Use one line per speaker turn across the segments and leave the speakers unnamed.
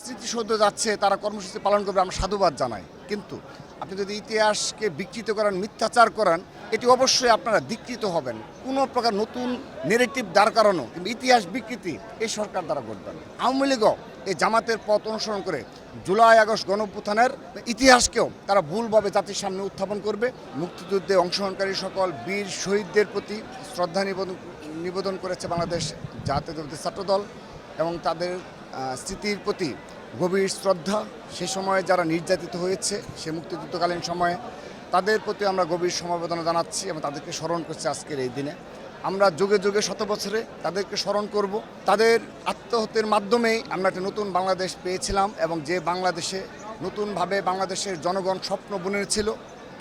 স্মৃতিসৌধ যাচ্ছে, তারা কর্মসূচি পালন করবে, আমরা সাধুবাদ জানাই। কিন্তু আপনি যদি ইতিহাসকে বিকৃত করেন, মিথ্যাচার করেন, এটি অবশ্যই আপনারা ধিকৃত হবেন। কোনো প্রকার নতুন নেগেটিভ দাঁড় করানো কিন্তু ইতিহাস বিকৃতি এই সরকার দ্বারা ঘটবে না। আওয়ামী লীগও এই জামাতের পথ অনুসরণ করে জুলাই আগস্ট গণঅভ্যুত্থানের ইতিহাসকেও তারা ভুলভাবে জাতির সামনে উত্থাপন করবে। মুক্তিযুদ্ধে অংশগ্রহণকারী সকল বীর শহীদদের প্রতি শ্রদ্ধা নিবেদন করেছে বাংলাদেশ জাতীয়তাবাদী ছাত্রদল এবং তাদের স্মৃতির প্রতি গভীর শ্রদ্ধা। সে সময়ে যারা নির্যাতিত হয়েছে, সে মুক্তিযুদ্ধকালীন সময়ে তাদের প্রতি আমরা গভীর সমবেদনা জানাচ্ছি এবং তাদেরকে স্মরণ করছি। আজকের এই দিনে আমরা যুগে যুগে শত বছরে তাদেরকে স্মরণ করব। তাদের আত্মহত্যের মাধ্যমেই আমরা একটা নতুন বাংলাদেশ পেয়েছিলাম এবং যে বাংলাদেশে নতুনভাবে বাংলাদেশের জনগণ স্বপ্ন বুনেছিল,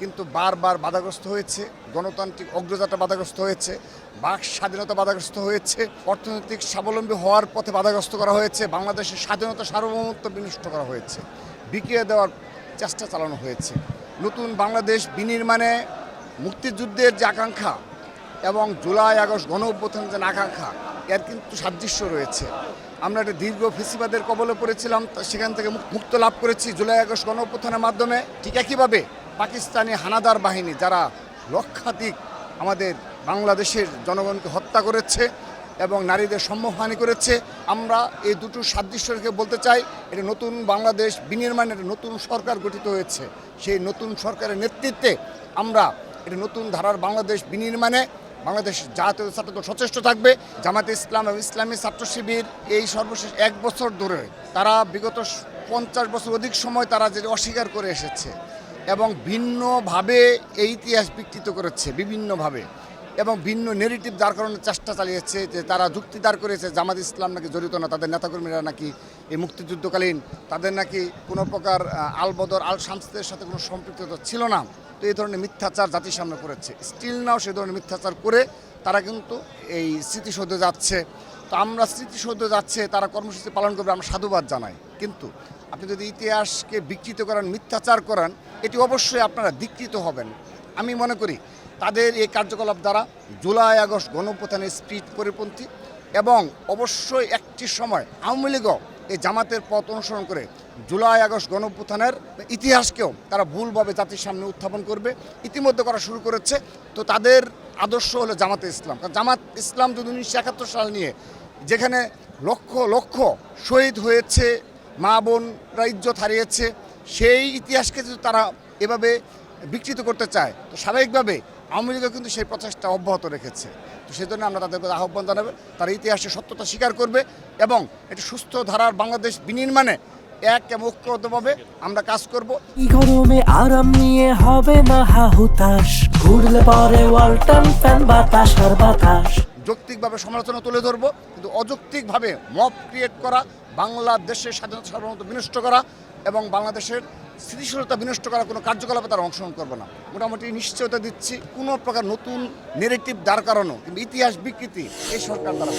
কিন্তু বারবার বাধাগ্রস্ত হয়েছে। গণতান্ত্রিক অগ্রযাত্রা বাধাগ্রস্ত হয়েছে, বাক স্বাধীনতা বাধাগ্রস্ত হয়েছে, অর্থনৈতিক স্বাবলম্বী হওয়ার পথে বাধাগ্রস্ত করা হয়েছে, বাংলাদেশের স্বাধীনতা সার্বভৌমত্ব বিনষ্ট করা হয়েছে, বিকিয়ে দেওয়ার চেষ্টা চালানো হয়েছে। নতুন বাংলাদেশ বিনির্মাণে মুক্তিযুদ্ধের যে আকাঙ্ক্ষা এবং জুলাই আগস্ট গণঅভ্যুত্থানের যে আকাঙ্ক্ষা, এর কিন্তু সাদৃশ্য রয়েছে। আমরা একটা দীর্ঘ ফেসিবাদের কবলে পড়েছিলাম, সেখান থেকে মুক্ত লাভ করেছি জুলাই আগস্ট গণঅভ্যুত্থানের মাধ্যমে। ঠিক একইভাবে পাকিস্তানি হানাদার বাহিনী যারা লক্ষাধিক আমাদের বাংলাদেশের জনগণকে হত্যা করেছে এবং নারীদের সম্মানহানি করেছে, আমরা এই দুটো সাদৃশ্য রেখে বলতে চাই, এটা নতুন বাংলাদেশ বিনির্মাণের নতুন সরকার গঠিত হয়েছে। সেই নতুন সরকারের নেতৃত্বে আমরা এটা নতুন ধারার বাংলাদেশ বিনির্মাণে বাংলাদেশ জাতীয় ছাত্রদল সচেষ্ট থাকবে। জামাতে ইসলাম এবং ইসলামী ছাত্র শিবির এই সর্বশেষ 1 বছর ধরে তারা বিগত 50 বছর অধিক সময় তারা যে অস্বীকার করে এসেছে এবং ভিন্নভাবে এই ইতিহাস বিকৃত করেছে বিভিন্নভাবে এবং ভিন্ন নেগেটিভ দাঁড় করানোর চেষ্টা চালিয়েছে। যে তারা যুক্তি দাঁড় করেছে জামাত ইসলাম নাকি জড়িত না, তাদের নেতাকর্মীরা নাকি এই মুক্তিযুদ্ধকালীন তাদের নাকি কোনো প্রকার আল বদর আল শামসদের সাথে কোনো সম্পৃক্ততা ছিল না। তো এই ধরনের মিথ্যাচার জাতির সামনে করেছে। স্টিল নাও সেই ধরনের মিথ্যাচার করে তারা কিন্তু এই স্মৃতিসৌধে যাচ্ছে। তো আমরা স্মৃতিসৌধে যাচ্ছে, তারা কর্মসূচি পালন করবে, আমরা সাধুবাদ জানাই। কিন্তু আপনি যদি ইতিহাসকে বিকৃত করেন, মিথ্যাচার করেন, এটি অবশ্যই আপনারা ধিকৃত হবেন। আমি মনে করি তাদের এই কার্যকলাপ দ্বারা জুলাই আগস্ট গণঅভ্যুত্থানের স্পিরিট পরিপন্থী এবং অবশ্যই একটি সময় আওয়ামী লীগও এই জামাতের পথ অনুসরণ করে জুলাই আগস্ট গণঅভ্যুত্থানের ইতিহাসকেও তারা ভুলভাবে জাতির সামনে উত্থাপন করবে, ইতিমধ্যে করা শুরু করেছে। তো তাদের আদর্শ হলো জামাতে ইসলাম। কারণ জামাত ইসলাম যদি 1971 সাল নিয়ে, যেখানে লক্ষ লক্ষ শহীদ হয়েছে, মা বোনরা ইজ্জত হারিয়েছে, সেই ইতিহাসকে যদি তারা এভাবে বিকৃত করতে চায়, তো স্বাভাবিকভাবে আওয়ামী লীগও কিন্তু সেই প্রচেষ্টা অব্যাহত রেখেছে। তো সেই জন্য আমরা তাদের প্রতি আহ্বান জানাবো, তারা ইতিহাসের সত্যতা স্বীকার করবে এবং একটি সুস্থ ধারার বাংলাদেশ বিনির্মাণে এক এবং ঐক্যবদ্ধভাবে আমরা কাজ করব।
গরমে আরাম নিয়ে হবে না হাহুতাশ, ঘুরলে পরে ওয়ালটন ফ্যান বাতাস আর বাতাস।
যৌক্তিকভাবে সমালোচনা তুলে ধরবো, কিন্তু অযৌক্তিকভাবে মব ক্রিয়েট করা, বাংলাদেশের স্বাধীনতা সার্বভৌমত্ব বিনষ্ট করা এবং বাংলাদেশের স্থিতিশীলতা বিনষ্ট করা কোনো কার্যকলাপে তারা অংশগ্রহণ করবে না। মোটামুটি নিশ্চয়তা দিচ্ছি, কোনো প্রকার নতুন নেগেটিভ দাঁড় করানো কিন্তু ইতিহাস বিকৃতি এই সরকার দ্বারা